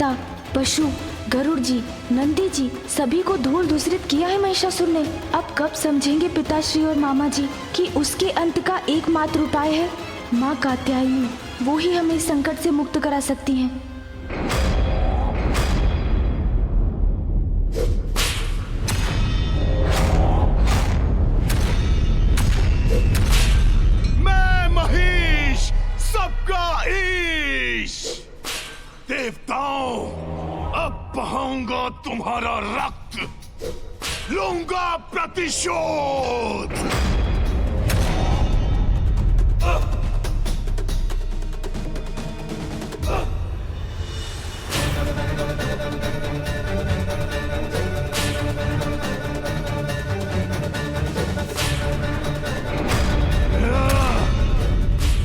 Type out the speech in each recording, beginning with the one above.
देवता, पशु, गरुड़ जी, नंदी जी सभी को धूल धूसरित किया है महिषासुर ने। अब कब समझेंगे पिताश्री और मामा जी कि उसके अंत का एकमात्र उपाय है माँ कात्यायनी। वो ही हमें इस संकट से मुक्त करा सकती हैं। मैं महिष, सबका ईश। देवताओं, अब बहाऊंगा तुम्हारा रक्त, लूंगा प्रतिशोध।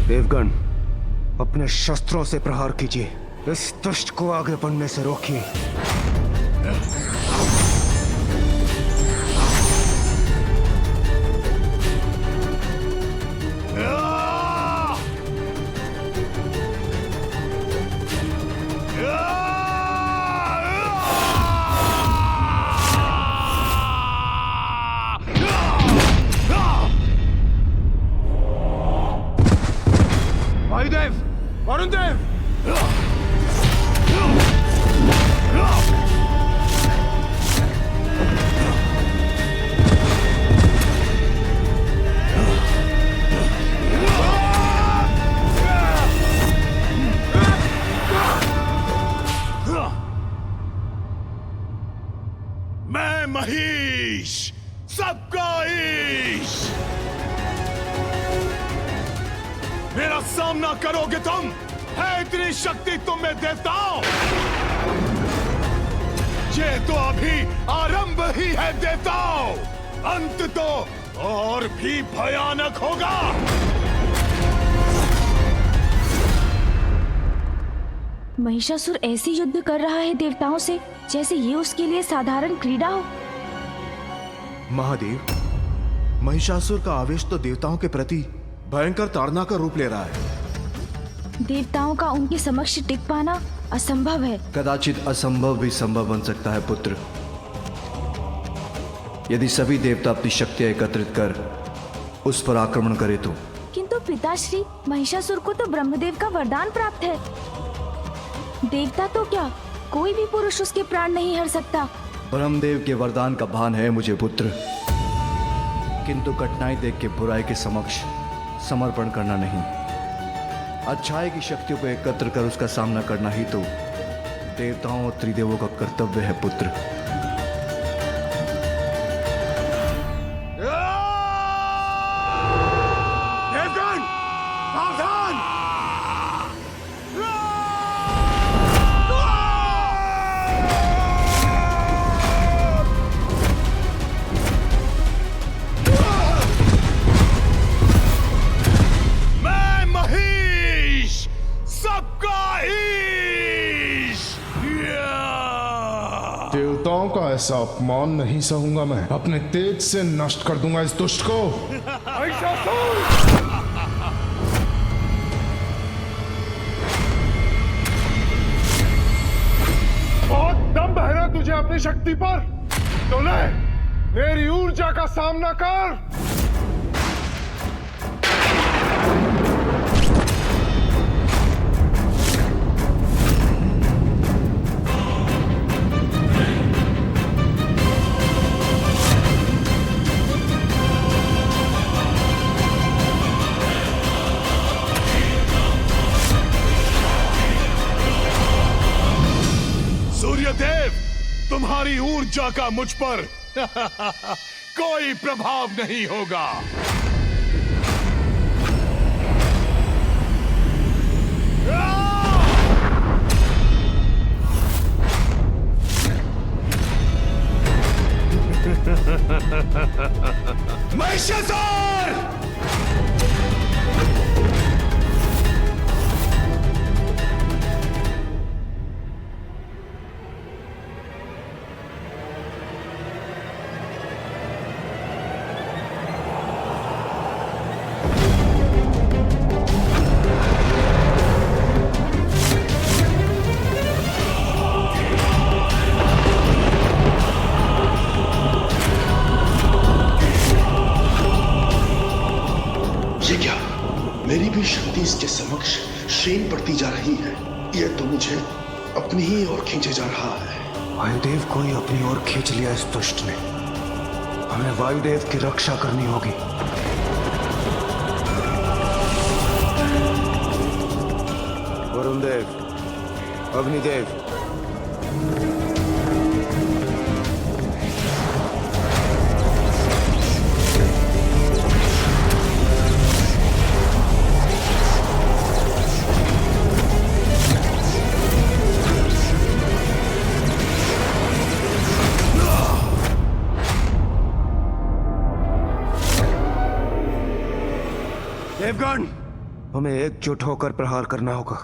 देवगण, अपने शस्त्रों से प्रहार कीजिए, इस दुष्ट को आगे बढ़ने से रोकिए। वायुदेव, वरुण देव, मैं महिष, सबका ईश। मेरा सामना करोगे तुम? है इतनी शक्ति तुम में देवताओं? ये तो अभी आरंभ ही है देवताओं, अंत तो और भी भयानक होगा। महिषासुर ऐसे युद्ध कर रहा है देवताओं से जैसे ये उसके लिए साधारण क्रीड़ा हो। महादेव, महिषासुर का आवेश तो देवताओं के प्रति भयंकर ताड़ना का रूप ले रहा है। देवताओं का उनके समक्ष टिक पाना असंभव है। कदाचित असंभव भी संभव बन सकता है पुत्र, यदि सभी देवता अपनी शक्तियां एकत्रित कर उस पर आक्रमण करे तो। किंतु पिताश्री, महिषासुर को तो ब्रह्मदेव का वरदान प्राप्त है। देवता तो क्या, कोई भी पुरुष उसके प्राण नहीं हर सकता। ब्रह्मदेव के वरदान का भान है मुझे पुत्र, किंतु कठिनाई देख के बुराई के समक्ष समर्पण करना नहीं, अच्छाई की शक्तियों को एकत्र कर उसका सामना करना ही तो देवताओं और त्रिदेवों का कर्तव्य है पुत्र। देवगण, सावधान! मैं महिष, सबका ईश। देवताओं का ऐसा अपमान नहीं सहूंगा मैं। अपने तेज से नष्ट कर दूंगा इस दुष्ट को। बहुत दम है ना तुझे अपनी शक्ति पर, तो ले मेरी ऊर्जा का सामना कर। सूर्यदेव, तुम्हारी ऊर्जा का मुझ पर कोई प्रभाव नहीं होगा। महिषासुर! मेरी शक्ति इसके समक्ष क्षीण पड़ती जा रही है। यह तो मुझे अपनी ही ओर खींचे जा रहा है। वायुदेव को ही अपनी ओर खींच लिया इस दुष्ट ने। हमें वायुदेव की रक्षा करनी होगी। वरुण देव, अग्निदेव, देवगण, हमें एकजुट होकर प्रहार करना होगा।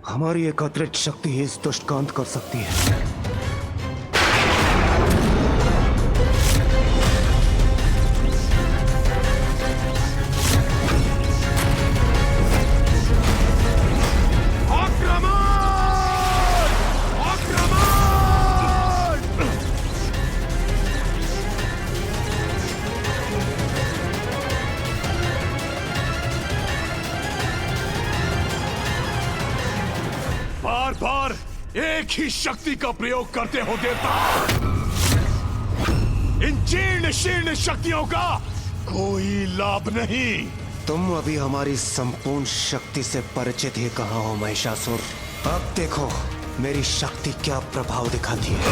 हमारी एकत्रित शक्ति ही इस दुष्ट का अंत कर सकती है। बार बार एक ही शक्ति का प्रयोग करते हो देवता। इन जीर्ण शीर्ण शक्तियों का कोई लाभ नहीं। तुम अभी हमारी संपूर्ण शक्ति से परिचित ही कहाँ हो महिषासुर। अब देखो मेरी शक्ति क्या प्रभाव दिखाती है।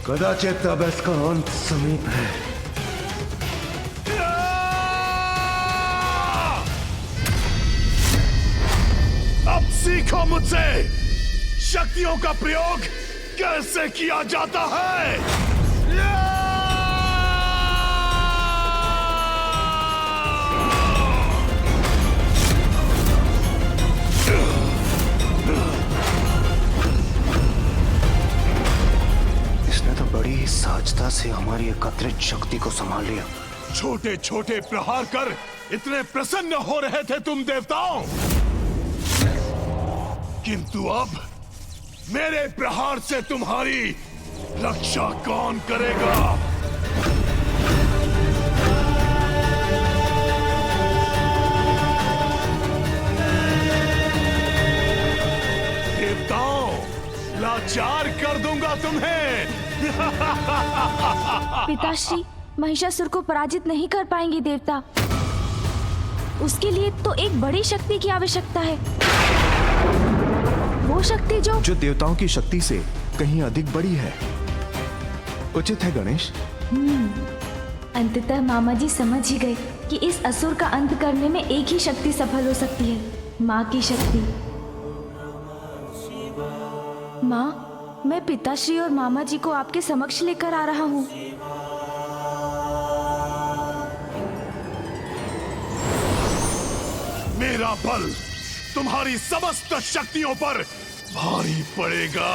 कदाचित अब इसका अंत समीप है। अब सीखो मुझसे शक्तियों का प्रयोग कैसे किया जाता है। बड़ी ही सहजता से हमारी एकत्रित शक्ति को संभाल लिया। छोटे छोटे प्रहार कर इतने प्रसन्न हो रहे थे तुम देवताओं, किंतु अब मेरे प्रहार से तुम्हारी रक्षा कौन करेगा। देवताओं, लाचार कर दूंगा तुम्हें। पिताश्री, महिषासुर को पराजित नहीं कर पाएंगे देवता। उसके लिए तो एक बड़ी शक्ति की आवश्यकता है। वो शक्ति जो देवताओं की शक्ति से कहीं अधिक बड़ी है। उचित है गणेश। अंततः मामा जी समझ ही गए कि इस असुर का अंत करने में एक ही शक्ति सफल हो सकती है, माँ की शक्ति। माँ, मैं पिताश्री और मामा जी को आपके समक्ष लेकर आ रहा हूँ। मेरा बल तुम्हारी समस्त शक्तियों पर भारी पड़ेगा।